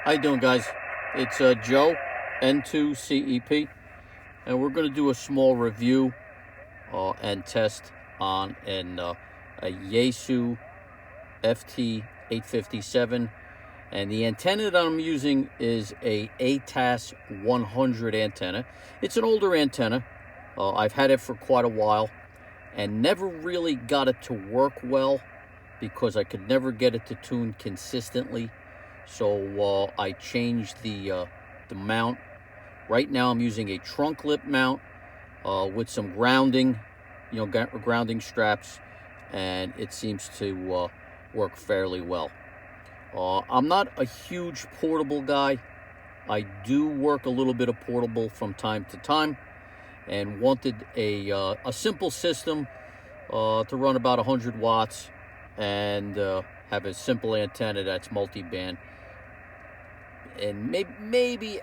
How you doing, guys? It's Joe, N2CEP, and we're going to do a small review and test on a Yaesu FT857, and the antenna that I'm using is a ATAS 100 antenna. It's an older antenna. I've had it for quite a while and never really got it to work well because I could never get it to tune consistently. So I changed the mount. Right now I'm using a trunk lip mount with some grounding, grounding straps, and it seems to work fairly well. I'm not a huge portable guy. I do work a little bit of portable from time to time, and wanted a simple system to run about 100 watts and have a simple antenna that's multi-band. And maybe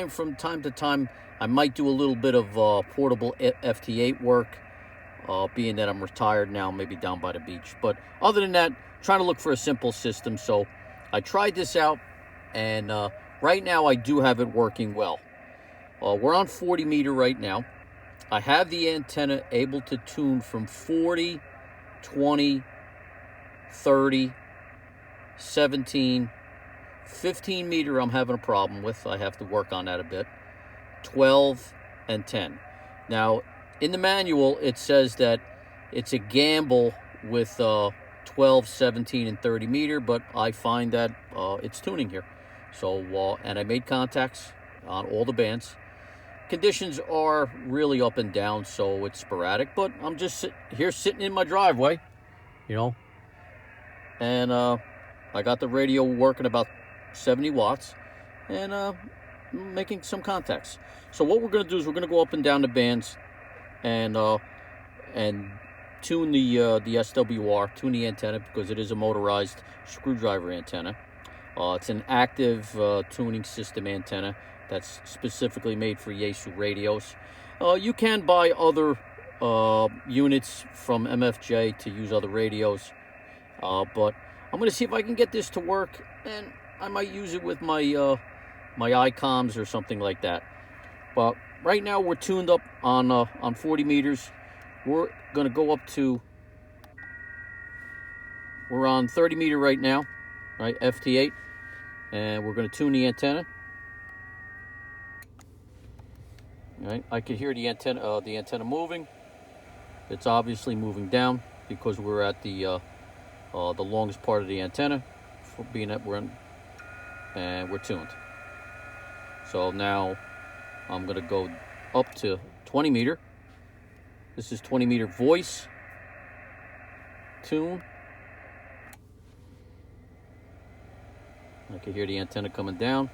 from time to time, I might do a little bit of portable FT8 work, being that I'm retired now, maybe down by the beach. But other than that, trying to look for a simple system. So I tried this out, and right now I do have it working well. We're on 40 meter right now. I have the antenna able to tune from 40, 20, 30, 17, 15 meter I'm having a problem with. I have to work on that a bit. 12 and 10. Now, in the manual, it says that it's a gamble with 12, 17, and 30 meter, but I find that it's tuning here. So, and I made contacts on all the bands. Conditions are really up and down, so it's sporadic, but I'm just sitting in my driveway, and I got the radio working about 70 watts and making some contacts. So what we're going to do is we're going to go up and down the bands and tune the SWR, tune the antenna, because it is a motorized screwdriver antenna. It's an active tuning system antenna that's specifically made for Yaesu radios. You can buy other units from MFJ to use other radios, but I'm going to see if I can get this to work, and I might use it with my my ICOMs or something like that. But right now we're tuned up on 40 meters. We're going to go up to, we're on 30 meter right now, right, FT8, and we're going to tune the antenna. Right, I can hear the antenna moving. It's obviously moving down because we're at the longest part of the antenna, for being that we're tuned. So now I'm going to go up to 20 meter. This is 20 meter voice tune. I can hear the antenna coming down.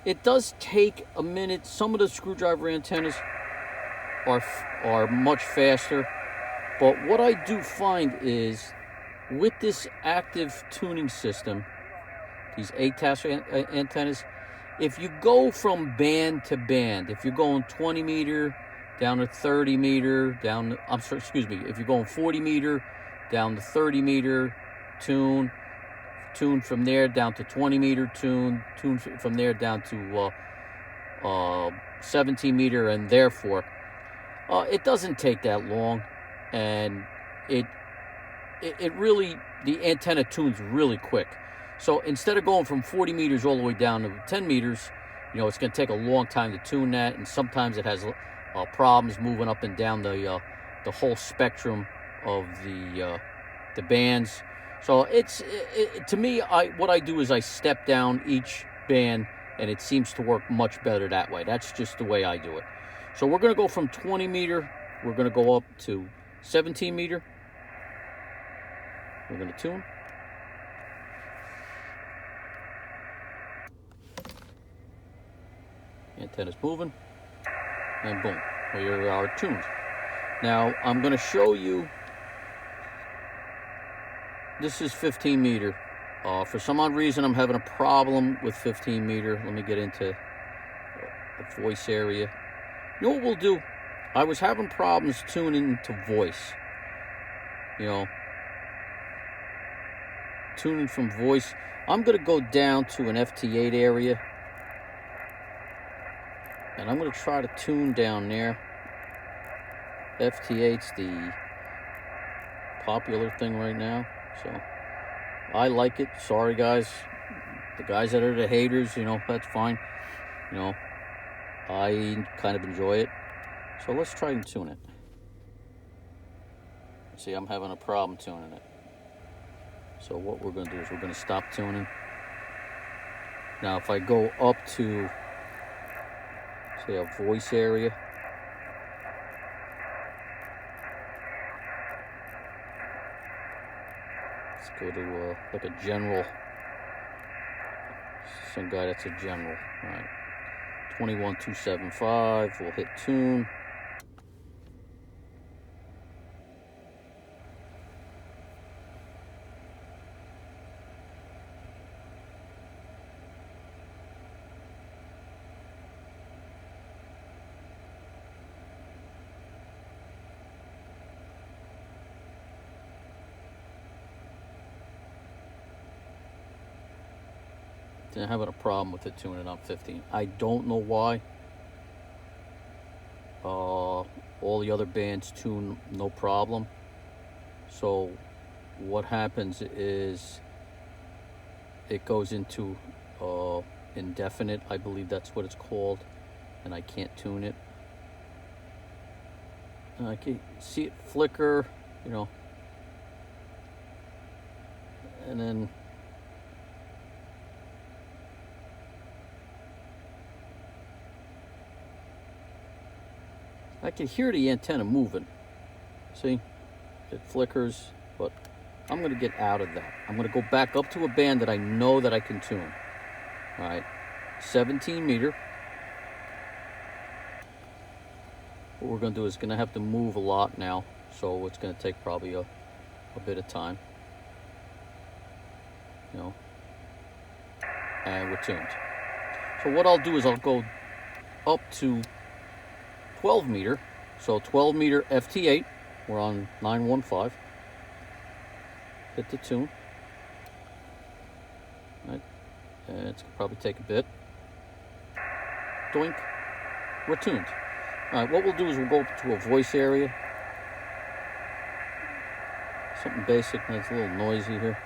It does take a minute. Some of the screwdriver antennas are much faster, but what I do find is with this active tuning system, these ATAS antennas, if you go from band to band, if you're going 20 meter down to 30 meter, if you're going 40 meter down to 30 meter, tune from there down to 20 meter, tune from there down to 17 meter, and therefore it doesn't take that long, and it really, the antenna tunes really quick. So instead of going from 40 meters all the way down to 10 meters, it's going to take a long time to tune that, and sometimes it has problems moving up and down the whole spectrum of the bands. So to me, what I do is I step down each band, and it seems to work much better that way. That's just the way I do it. So we're going to go from 20 meter, we're going to go up to 17 meter. We're going to tune. Antenna's moving, and boom, we are tuned. Now I'm going to show you. This is 15 meter. For some odd reason, I'm having a problem with 15 meter. Let me get into the voice area. You know what we'll do? I was having problems tuning to voice. tuning from voice. I'm going to go down to an FT8 area, and I'm going to try to tune down there. FT8's the popular thing right now, so I like it. Sorry guys, the guys that are the haters, you know, that's fine. You know, I kind of enjoy it. So let's try and tune it. See, I'm having a problem tuning it. So what we're going to do is we're going to stop tuning. Now if I go up to, say, a voice area, let's go to like a general, some guy that's a general. All right, 21275, we'll hit tune. They're having a problem with it tuning up 15. I don't know why. All the other bands tune no problem. So what happens is it goes into indefinite, I believe that's what it's called, and I can't tune it. And I can see it flicker, you know, and then I can hear the antenna moving. See, it flickers, but I'm going to get out of that. I'm going to go back up to a band that I know that I can tune. All right, 17 meter. What we're going to do is going to have to move a lot now, so it's going to take probably a bit of time. You know, and we're tuned. So what I'll do is I'll go up to 12 meter, so 12 meter FT8, we're on 915, hit the tune, right, and it's gonna probably take a bit, doink, we're tuned. All right, what we'll do is we'll go up to a voice area, something basic, and it's a little noisy here.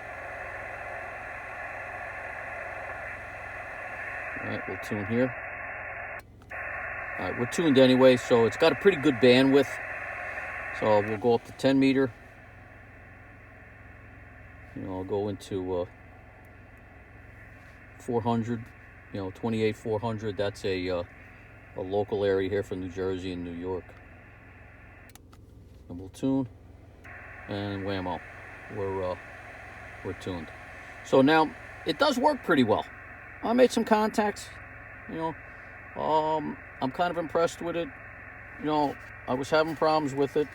All right, we'll tune here. All right, we're tuned anyway, so it's got a pretty good bandwidth. So we'll go up to 10 meter. You know, I'll go into 400, you know, 28-400. That's a local area here for New Jersey and New York. And we'll tune, and whammo, we're tuned. So now it does work pretty well. I made some contacts, you know. I'm kind of impressed with it. You know, I was having problems with it.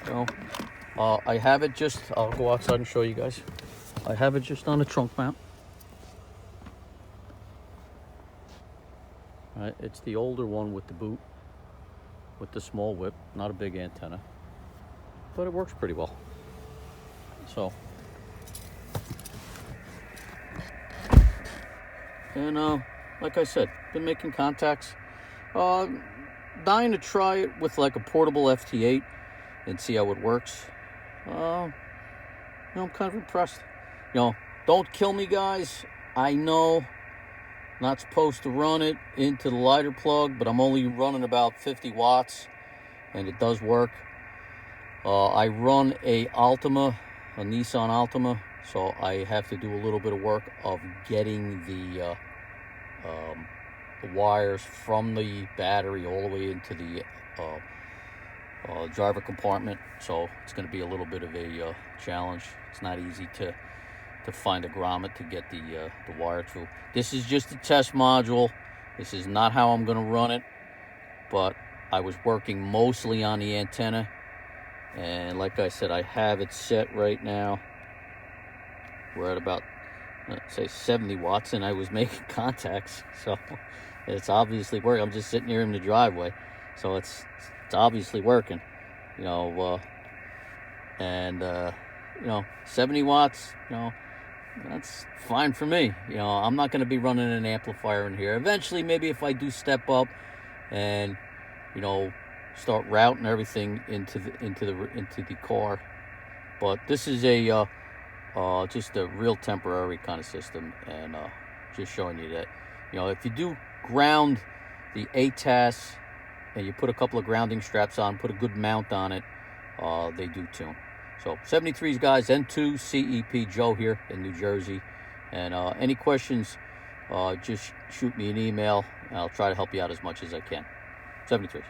You know, I have it just, I'll go outside and show you guys. I have it just on a trunk mount. All right, it's the older one with the boot, with the small whip, not a big antenna, but it works pretty well. So, and like I said, been making contacts. Dying to try it with like a portable FT8 and see how it works. You know, I'm kind of impressed. You know, don't kill me, guys. I know not supposed to run it into the lighter plug, but I'm only running about 50 watts, and it does work. I run a Altima, a Nissan Altima, so I have to do a little bit of work of getting the wires from the battery all the way into the driver compartment, so it's going to be a little bit of a challenge. It's not easy to find a grommet to get the wire through. This is just a test module. This is not how I'm going to run it, but I was working mostly on the antenna, and like I said, I have it set right now. We're at about, let's say, 70 watts, and I was making contacts, so it's obviously working. I'm just sitting here in the driveway, so it's obviously working, you know. And you know, 70 watts, you know, that's fine for me. You know, I'm not going to be running an amplifier in here. Eventually, maybe if I do step up and, you know, start routing everything into the car. But this is a just a real temporary kind of system, and just showing you that, you know, if you do ground the ATAS and you put a couple of grounding straps on, put a good mount on it, they do tune. So 73s guys, N2 CEP Joe here in New Jersey, and any questions, just shoot me an email and I'll try to help you out as much as I can. 73s.